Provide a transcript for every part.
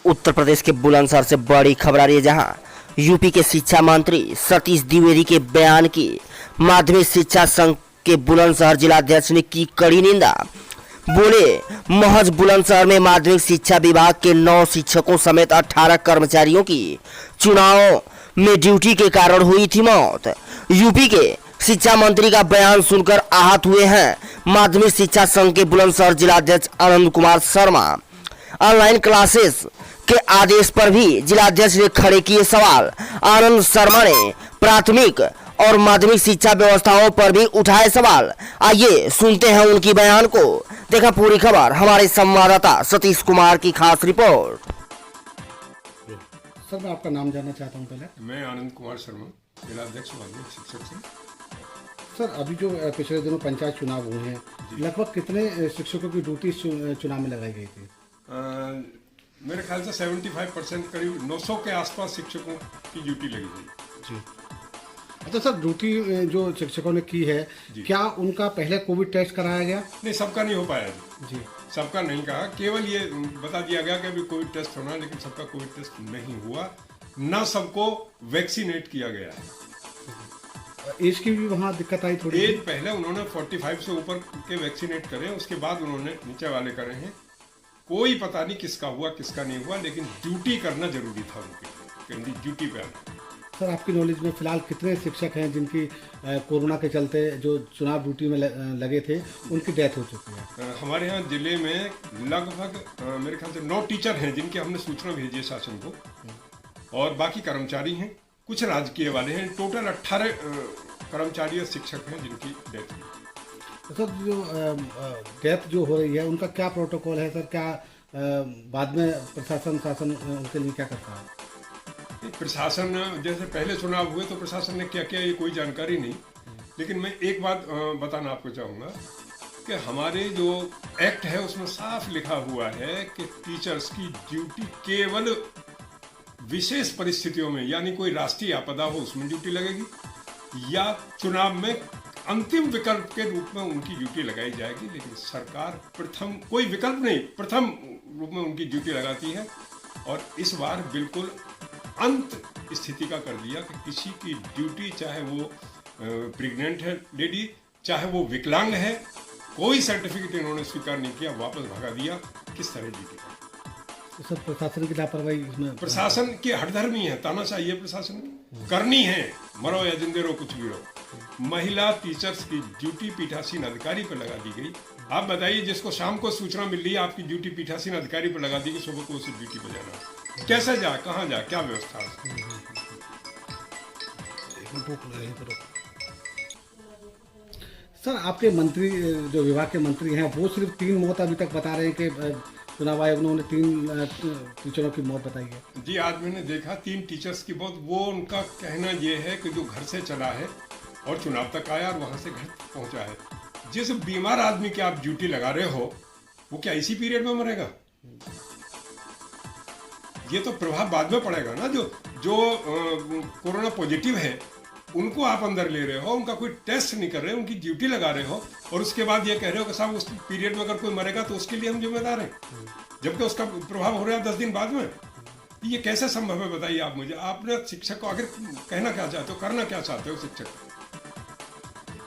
उत्तर प्रदेश के बुलंदशहर से बड़ी खबर आ रही है, जहां यूपी के शिक्षा मंत्री सतीश द्विवेदी के बयान की माध्यमिक शिक्षा संघ के बुलंदशहर जिलाध्यक्ष ने की कड़ी निंदा। बोले, महज बुलंदशहर में माध्यमिक शिक्षा विभाग के 9 शिक्षकों समेत 18 कर्मचारियों की चुनाव में ड्यूटी के कारण हुई थी मौत। यूपी के शिक्षा मंत्री का बयान सुनकर आहत हुए हैं माध्यमिक शिक्षा संघ के बुलंदशहर जिलाध्यक्ष आनंद कुमार शर्मा। ऑनलाइन क्लासेस के आदेश पर भी जिलाध्यक्ष ने खड़े किए सवाल। आनंद शर्मा ने प्राथमिक और माध्यमिक शिक्षा व्यवस्थाओं पर भी उठाए सवाल। आइए सुनते हैं उनकी बयान को। देखा पूरी खबर हमारे संवाददाता सतीश कुमार की खास रिपोर्ट। सर, मैं आपका नाम जानना चाहता हूँ पहले। मैं आनंद कुमार शर्मा, जिलाध्यक्ष माध्यमिक शिक्षक संघ। सर, अभी जो पिछले दिनों पंचायत चुनाव हुए हैं, लगभग कितने शिक्षकों की ड्यूटी चुनाव में लगाई गई थी? मेरे ख्याल से 75% करीब 900 के आसपास शिक्षकों की ड्यूटी लगी गई। जी। अच्छा सर, ड्यूटी जो शिक्षकों ने की है, क्या उनका पहले कोविड टेस्ट कराया गया? नहीं, सबका नहीं हो पाया जी। सबका नहीं कहा, केवल ये बता दिया गया कि अभी कोविड टेस्ट होना है, लेकिन सबका कोविड टेस्ट नहीं हुआ। न सबको वैक्सीनेट किया गया है। एज की भी वहाँ दिक्कत आई थोड़ी? एज पहले उन्होंने 45 से ऊपर के वैक्सीनेट करे, उसके बाद उन्होंने नीचे वाले करे हैं। कोई पता नहीं किसका हुआ किसका नहीं हुआ, लेकिन ड्यूटी करना जरूरी था उनके लिए, ड्यूटी पे आना। सर, आपकी नॉलेज में फिलहाल कितने शिक्षक हैं जिनकी कोरोना के चलते जो चुनाव ड्यूटी में लगे थे, उनकी डेथ हो चुकी है? हमारे यहाँ जिले में लगभग मेरे ख्याल से 9 टीचर हैं जिनकी हमने सूचना भेजी है शासन को, और बाकी कर्मचारी हैं, कुछ राजकीय वाले हैं। टोटल 18 कर्मचारी और शिक्षक हैं जिनकी डेथ हुई। सर, जो डेथ जो हो रही है, उनका क्या प्रोटोकॉल है सर? क्या बाद में प्रशासन उनके लिए क्या करता है? प्रशासन, जैसे पहले चुनाव हुए तो प्रशासन ने क्या किया ये कोई जानकारी नहीं, लेकिन मैं एक बात बताना आपको चाहूँगा कि हमारे जो एक्ट है उसमें साफ लिखा हुआ है कि टीचर्स की ड्यूटी केवल विशेष परिस्थितियों में, यानी कोई राष्ट्रीय आपदा हो उसमें ड्यूटी लगेगी, या चुनाव में अंतिम विकल्प के रूप में उनकी ड्यूटी लगाई जाएगी। लेकिन सरकार प्रथम, कोई विकल्प नहीं, प्रथम रूप में उनकी ड्यूटी लगाती है। और इस बार बिल्कुल अंत स्थिति का कर दिया कि किसी की ड्यूटी, चाहे वो प्रेग्नेंट है लेडी, चाहे वो विकलांग है, कोई सर्टिफिकेट इन्होंने स्वीकार नहीं किया, वापस भगा दिया। किस तरह ड्यूटी का? सर, प्रशासन की लापरवाही इसमें? प्रशासन की हठधर्मी है, तानाशाही है प्रशासन की, करनी है, मरो या जिंदे रहो कुछ भी रहो। महिला टीचर्स की ड्यूटी पीठासीन अधिकारी पर लगा दी गई। आप बताइए, जिसको शाम को सूचना मिल रही है आपकी ड्यूटी पीठासीन अधिकारी पर लगा दी गई, सुबह को उसे ड्यूटी पर जाना, कैसे जाए, कहाँ जाए, क्या व्यवस्था है? सर, आपके मंत्री, जो विभाग के मंत्री हैं, वो सिर्फ 3 मौत अभी तक बता रहे हैं कि चुनाव आयोग ने 3 टीचरों की मौत बताई है। जी, आज मैंने देखा 3 टीचर्स की मौत। वो उनका कहना ये है कि जो घर से चला है और चुनाव तक आया और वहाँ से घर तक पहुँचा है। जिस बीमार आदमी की आप ड्यूटी लगा रहे हो, वो क्या इसी पीरियड में मरेगा? ये तो प्रभाव बाद में पड़ेगा ना। जो कोरोना पॉजिटिव है उनको आप अंदर ले रहे हो, उनका कोई टेस्ट नहीं कर रहे, उनकी ड्यूटी लगा रहे हो, और उसके बाद ये कह रहे हो कि साहब उस पीरियड में अगर कोई मरेगा तो उसके लिए हम जिम्मेदार हैं, जबकि उसका प्रभाव हो रहा है 10 दिन बाद में। ये कैसे संभव है बताइए आप मुझे। आपने शिक्षक को आखिर कहना क्या चाहते हो, करना क्या चाहते हो शिक्षक?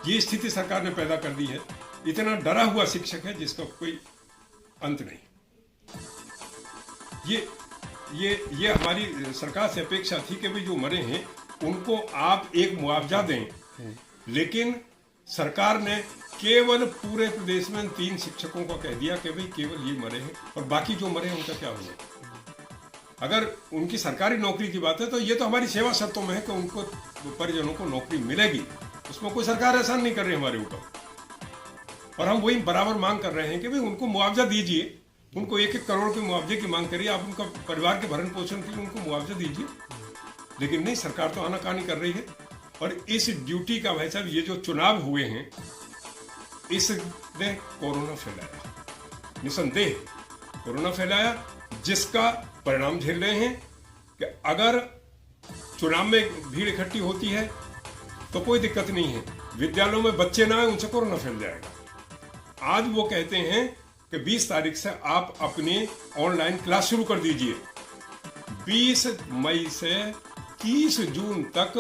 ये स्थिति सरकार ने पैदा कर दी है। इतना डरा हुआ शिक्षक है जिसका कोई अंत नहीं। ये हमारी सरकार से अपेक्षा थी कि भाई जो मरे हैं उनको आप एक मुआवजा दें, लेकिन सरकार ने केवल पूरे प्रदेश में 3 शिक्षकों को कह दिया कि भाई केवल ये मरे हैं, और बाकी जो मरे हैं उनका क्या होगा? अगर उनकी सरकारी नौकरी की बात है तो ये तो हमारी सेवा शर्तों में है कि उनको परिजनों को नौकरी मिलेगी, उसमें कोई सरकार एहसान नहीं कर रही हमारे ऊपर। और हम वही बराबर मांग कर रहे हैं कि भाई उनको मुआवजा दीजिए, उनको 1-1 करोड़ के मुआवजे की मांग करिए, आप उनका परिवार के भरण पोषण के लिए उनको मुआवजा दीजिए। लेकिन नहीं, सरकार तो आनाकानी कर रही है। और इस ड्यूटी का, भाई साहब, ये जो चुनाव हुए हैं इसने कोरोना फैलाया, निसंदेह कोरोना फैलाया, जिसका परिणाम झेल रहे हैं कि अगर चुनाव में भीड़ इकट्ठी होती है तो कोई दिक्कत नहीं है, विद्यालयों में बच्चे ना आए उनसे कोरोना फैल जाएगा। आज वो कहते हैं कि 20 तारीख से आप अपनी ऑनलाइन क्लास शुरू कर दीजिए, 20 मई से 30 जून तक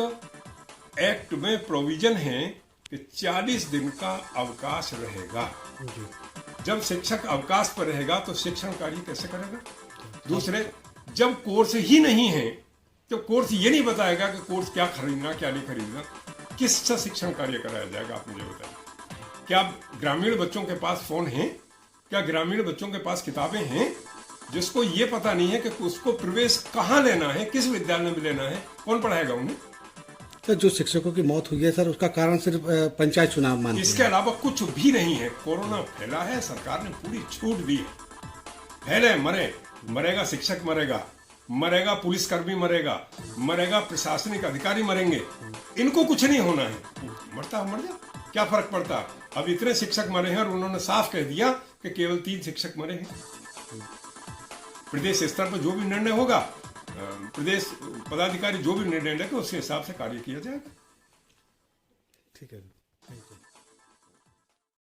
एक्ट में प्रोविजन है कि 40 दिन का अवकाश रहेगा। जब शिक्षक अवकाश पर रहेगा तो शिक्षण कार्य कैसे करेगा? दूसरे, जब कोर्स ही नहीं है तो कोर्स ये नहीं बताएगा कि कोर्स क्या खरीदना क्या नहीं खरीदना, किससे शिक्षण कार्य कराया जाएगा? आप मुझे बताइए। क्या ग्रामीण बच्चों के पास फोन है? क्या ग्रामीण बच्चों के पास किताबें हैं? जिसको ये पता नहीं है कि उसको प्रवेश कहाँ लेना है, किस विद्यालय में लेना है, कौन पढ़ाएगा उन्हें? सर, जो शिक्षकों की मौत हुई है सर, उसका कारण सिर्फ पंचायत चुनाव मानते हैं? इसके अलावा कुछ भी नहीं है। कोरोना फैला है, सरकार ने पूरी छूट दी है। फैले मरे, मरेगा शिक्षक, मरेगा पुलिसकर्मी, मरेगा प्रशासनिक अधिकारी, मरेंगे। इनको कुछ नहीं होना है। मरता मर जा, क्या फर्क पड़ता? अब इतने शिक्षक मरे हैं और उन्होंने साफ कह दिया कि केवल 3 शिक्षक मरे हैं। प्रदेश स्तर पर जो भी निर्णय होगा, प्रदेश पदाधिकारी जो भी निर्णय लेंगे उसके हिसाब से कार्य किया जाएगा। ठीक है। Thank you.